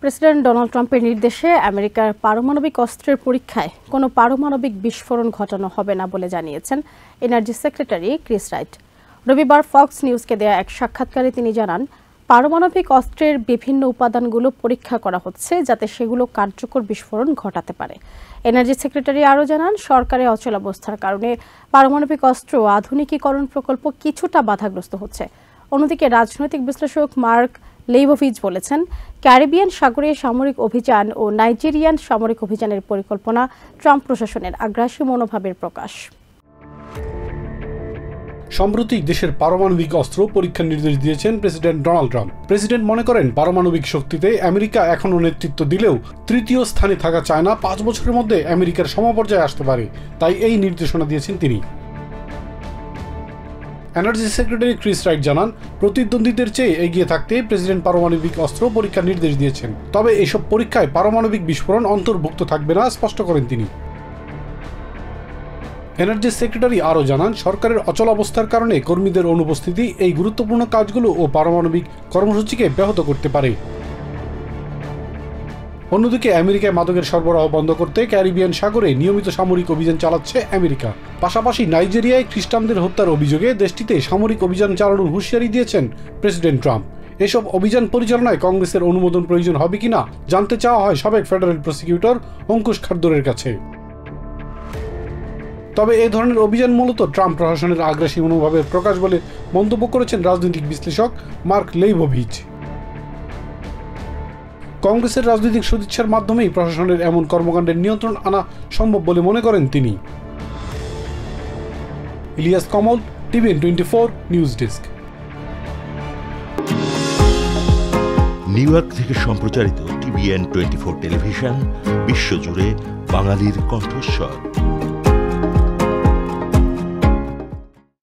President Donald ট্রাম্পের নির্দেশে আমেরিকার পারমাণবিক অস্ত্রের পরীক্ষায় কোনো পারমাণবিক বিস্ফোরণ ঘটানো হবে না বলে জানিয়েছেন এনার্জি সেক্রেটারি ক্রিস রাইট। রবিবার ফক্স নিউজকে দেয়া এক সাক্ষাৎকারে তিনি জানান, পারমাণবিক অস্ত্রের বিভিন্ন উপাদানগুলো পরীক্ষা করা হচ্ছে যাতে সেগুলো কার্যকর বিস্ফোরণ ঘটাতে পারে। এনার্জি সেক্রেটারি আরও জানান, সরকারের অচলাবস্থার কারণে পারমাণবিক অস্ত্র আধুনিকীকরণ প্রকল্প কিছুটা বাধাগ্রস্ত হচ্ছে। অন্যদিকে রাজনৈতিক বিশ্লেষক মার্ক লেইবোভিচ বলেছেন, ক্যারিবিয়ান সাগরে সামরিক অভিযান ও নাইজেরিয়ান সামরিক অভিযানের পরিকল্পনা ট্রাম্প প্রশাসনের আগ্রাসী মনোভাবের প্রকাশ। সম্প্রতি দেশের পারমাণবিক অস্ত্র পরীক্ষার নির্দেশ দিয়েছেন প্রেসিডেন্ট ডোনাল্ড ট্রাম্প। প্রেসিডেন্ট মনে করেন, পারমাণবিক শক্তিতে আমেরিকা এখনও নেতৃত্ব দিলেও তৃতীয় স্থানে থাকা চায়না 5 বছরের মধ্যে আমেরিকার সমপর্যায়ে আসতে পারে, তাই এই নির্দেশনা দিয়েছেন তিনি। এনার্জি সেক্রেটারি ক্রিস রাইট জানান, প্রতিদ্বন্দ্বীদের চেয়ে এগিয়ে থাকতে প্রেসিডেন্ট পারমাণবিক অস্ত্র পরীক্ষার নির্দেশ দিয়েছেন। তবে এসব পরীক্ষায় পারমাণবিক বিস্ফোরণ অন্তর্ভুক্ত থাকবে না স্পষ্ট করেন তিনি। এনার্জি সেক্রেটারি আরও জানান, সরকারের অচলাবস্থার কারণে কর্মীদের অনুপস্থিতি এই গুরুত্বপূর্ণ কাজগুলো ও পারমাণবিক কর্মসূচিকে ব্যাহত করতে পারে। অন্যদিকে আমেরিকায় মাদকের সরবরাহ বন্ধ করতে ক্যারিবিয়ান সাগরে নিয়মিত সামরিক অভিযান চালাচ্ছে আমেরিকা। পাশাপাশি নাইজেরিয়ায় খ্রিস্টানদের হত্যার অভিযোগে দেশটিতে সামরিক অভিযান চালানোর হুঁশিয়ারি দিয়েছেন প্রেসিডেন্ট ট্রাম্প। এসব অভিযান পরিচালনায় কংগ্রেসের অনুমোদন প্রয়োজন হবে কিনা জানতে চাওয়া হয় সাবেক ফেডারেল প্রসিকিউটর অঙ্কুশ খারদরের কাছে। তবে এই ধরনের অভিযান মূলত ট্রাম্প প্রশাসনের আগ্রাসী মনোভাবের প্রকাশ বলে মন্তব্য করেছেন রাজনৈতিক বিশ্লেষক মার্ক লেইবোভিচ। কংগ্রেসের রাজনৈতিক সদিচ্ছার মাধ্যমেই প্রশাসনের এমন কর্মকাণ্ডের নিয়ন্ত্রণ আনা সম্ভব বলে মনে করেন তিনি। Ilias Kamal, TVN 24 news desk. New York থেকে সম্প্রচারিত টিভিএন 24 টেলিভিশন বিশ্বজুড়ে বাঙালির কণ্ঠস্বর।